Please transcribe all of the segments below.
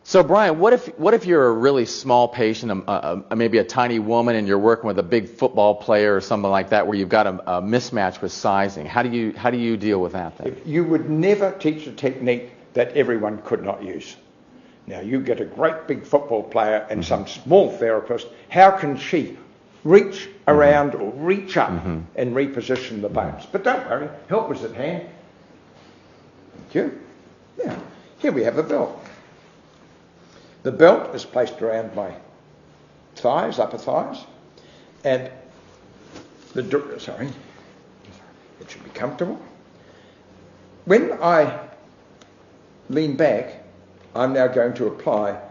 So Brian, what if you're a really small patient, maybe a tiny woman, and you're working with a big football player or something like that, where you've got a mismatch with sizing? How do you deal with that then? You would never teach a technique that everyone could not use. Now you get a great big football player and some small therapist. How can she reach around or reach up and reposition the bones? But don't worry, help is at hand. Thank you. Now here we have a belt. The belt is placed around my thighs, upper thighs, and it should be comfortable. When I lean back, I'm now going to apply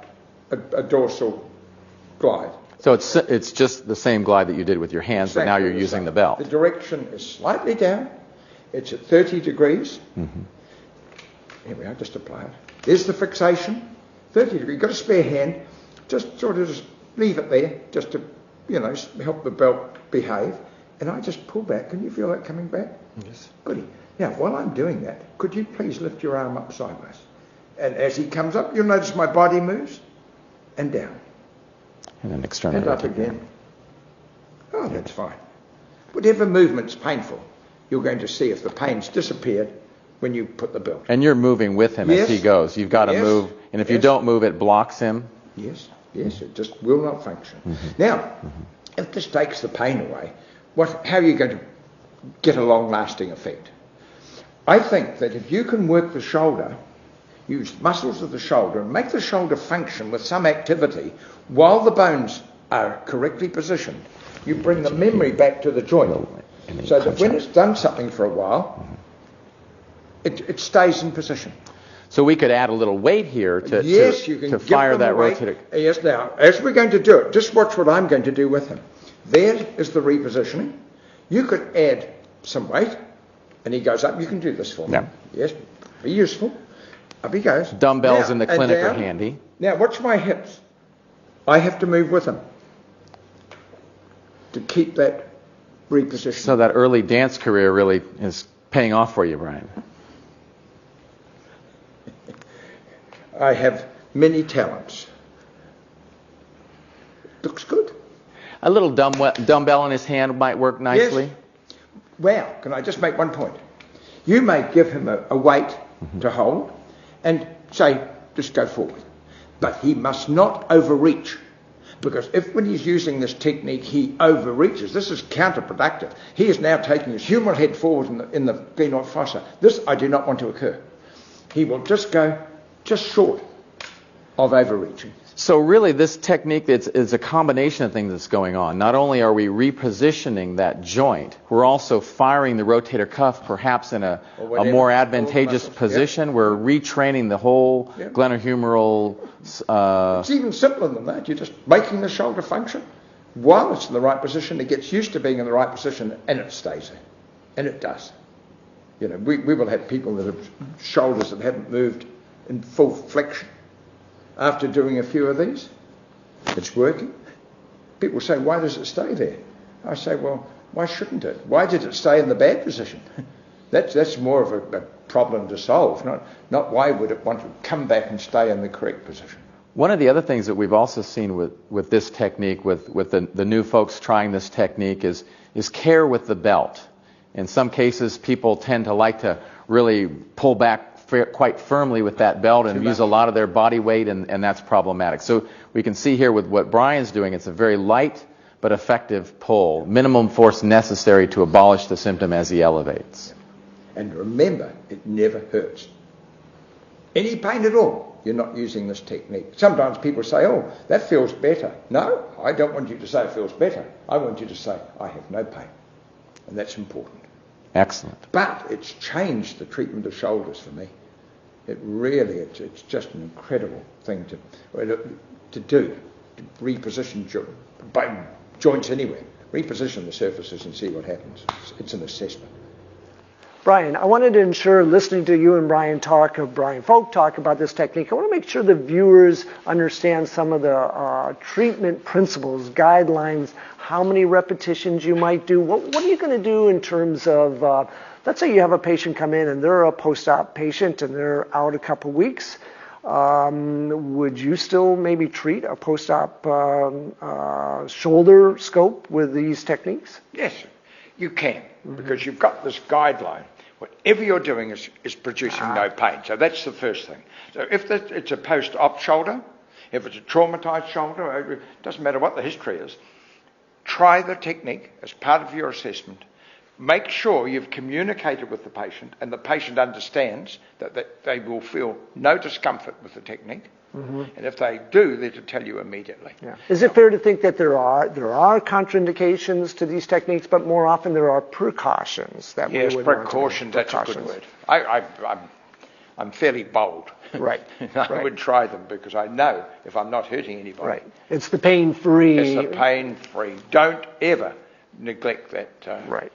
a dorsal glide. So it's just the same glide that you did with your hands, Exactly, but now you're using the belt. The direction is slightly down. It's at 30 degrees. Here we are, just apply it. There's the fixation. 30 degrees. You've got a spare hand. Just sort of just leave it there, just to, help the belt behave. And I just pull back. Can you feel that coming back? Yes. Goody. Now, while I'm doing that, could you please lift your arm up sideways? And as he comes up, you'll notice my body moves and down. And then externally. And up again. Oh, that's fine. Whatever movement's painful, you're going to see if the pain's disappeared when you put the belt. And you're moving with him as he goes. You've got to move. And if you don't move, it blocks him. Yes, it just will not function. Now, if this takes the pain away, how are you going to get a long-lasting effect? I think that if you can work the shoulder, use muscles of the shoulder, and make the shoulder function with some activity while the bones are correctly positioned, you bring the memory back to the joint. So that when it's done something for a while, it stays in position. So we could add a little weight here to fire that rotator. Yes, now, as we're going to do it, just watch what I'm going to do with him. There is the repositioning. You could add some weight, and he goes up. You can do this for me. Yeah. Yes, be useful. Up he goes. Dumbbells in the clinic are handy. Now, watch my hips. I have to move with him to keep that repositioning. So that early dance career really is paying off for you, Brian. I have many talents. Looks good. A little dumbbell in his hand might work nicely. Yes. Well, can I just make one point? You may give him a weight to hold and say, just go forward. But he must not overreach. Because if when he's using this technique he overreaches, this is counterproductive. He is now taking his humeral head forward in the glenoid fossa. This I do not want to occur. He will just go short of overreaching. So really this technique is a combination of things that's going on. Not only are we repositioning that joint, we're also firing the rotator cuff perhaps in a more advantageous position. Yep. We're retraining the whole glenohumeral... It's even simpler than that. You're just making the shoulder function. While it's in the right position, it gets used to being in the right position and it stays there. And it does. We will have people that have shoulders that haven't moved in full flexion. After doing a few of these, it's working. People say, why does it stay there? I say, well, why shouldn't it? Why did it stay in the bad position? That's more of a problem to solve, not why would it want to come back and stay in the correct position. One of the other things that we've also seen with this technique, with the new folks trying this technique, is care with the belt. In some cases, people tend to like to really pull back quite firmly with that belt and use a lot of their body weight, and that's problematic. So we can see here with what Brian's doing, it's a very light but effective pull, minimum force necessary to abolish the symptom as he elevates. And remember, it never hurts. Any pain at all, you're not using this technique. Sometimes people say, oh, that feels better. No, I don't want you to say it feels better. I want you to say, I have no pain. And that's important. Excellent. But it's changed the treatment of shoulders for me. It really, it's just an incredible thing to do, to reposition joints anywhere. Reposition the surfaces and see what happens. It's an assessment. Brian, I wanted to ensure, listening to you and Brian Folk talk about this technique, I want to make sure the viewers understand some of the treatment principles, guidelines, how many repetitions you might do. What are you going to do in terms of, let's say you have a patient come in and they're a post-op patient and they're out a couple weeks. would you still maybe treat a post-op shoulder scope with these techniques? Yes, you can, because you've got this guideline. Whatever you're doing is producing no pain. So that's the first thing. So if it's a post-op shoulder, if it's a traumatized shoulder, it doesn't matter what the history is, try the technique as part of your assessment. Make sure you've communicated with the patient and the patient understands that they will feel no discomfort with the technique. And if they do, they're to tell you immediately. Yeah. Is it fair to think that there are contraindications to these techniques, but more often there are precautions that we would want to make? Precautions, that's a good word. I'm fairly bold. Right. I would try them because I know if I'm not hurting anybody. Right. It's the pain-free. It's the pain-free. Don't ever neglect that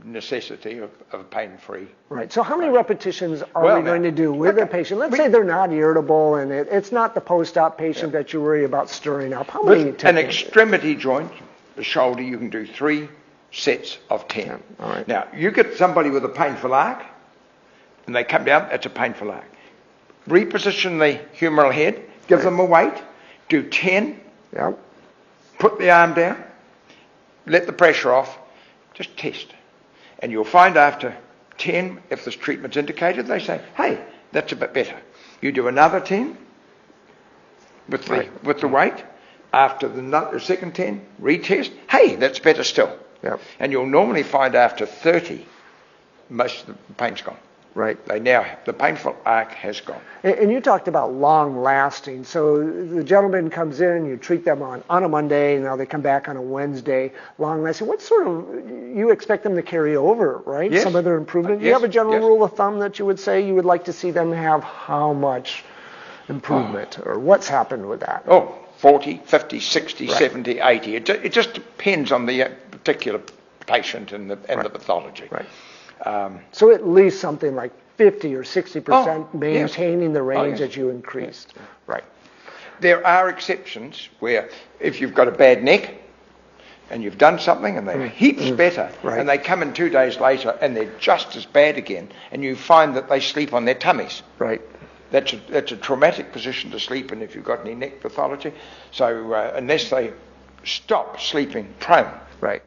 necessity of pain-free. Right. So how many repetitions are we going to do with a patient? Let's say they're not irritable and it's not the post-op patient that you worry about stirring up. How many techniques? An extremity joint, the shoulder, you can do 3 sets of 10. Yeah. All right. Now, you get somebody with a painful arc and they come down, that's a painful arc. Reposition the humeral head, give them a weight, do 10, put the arm down, let the pressure off, just test. And you'll find after 10, if this treatment's indicated, they say, hey, that's a bit better. You do another 10 with the weight. After the second 10, retest, hey, that's better still. Yep. And you'll normally find after 30, most of the pain's gone. Right. The painful arc has gone. And you talked about long lasting. So the gentleman comes in, you treat them on a Monday, and now they come back on a Wednesday, long lasting. What sort of, you expect them to carry over, right? Yes. Some other improvement? Do you have a general rule of thumb that you would say you would like to see them have how much improvement, or what's happened with that? 40, 50, 60, 70, 80. It just depends on the particular patient and the pathology. Right. So at least something like 50 or 60% maintaining the range that you increased. Yes. Right. There are exceptions where if you've got a bad neck and you've done something and they're heaps better and they come in 2 days later and they're just as bad again and you find that they sleep on their tummies. Right. That's a traumatic position to sleep in if you've got any neck pathology. So unless they stop sleeping prone. Right.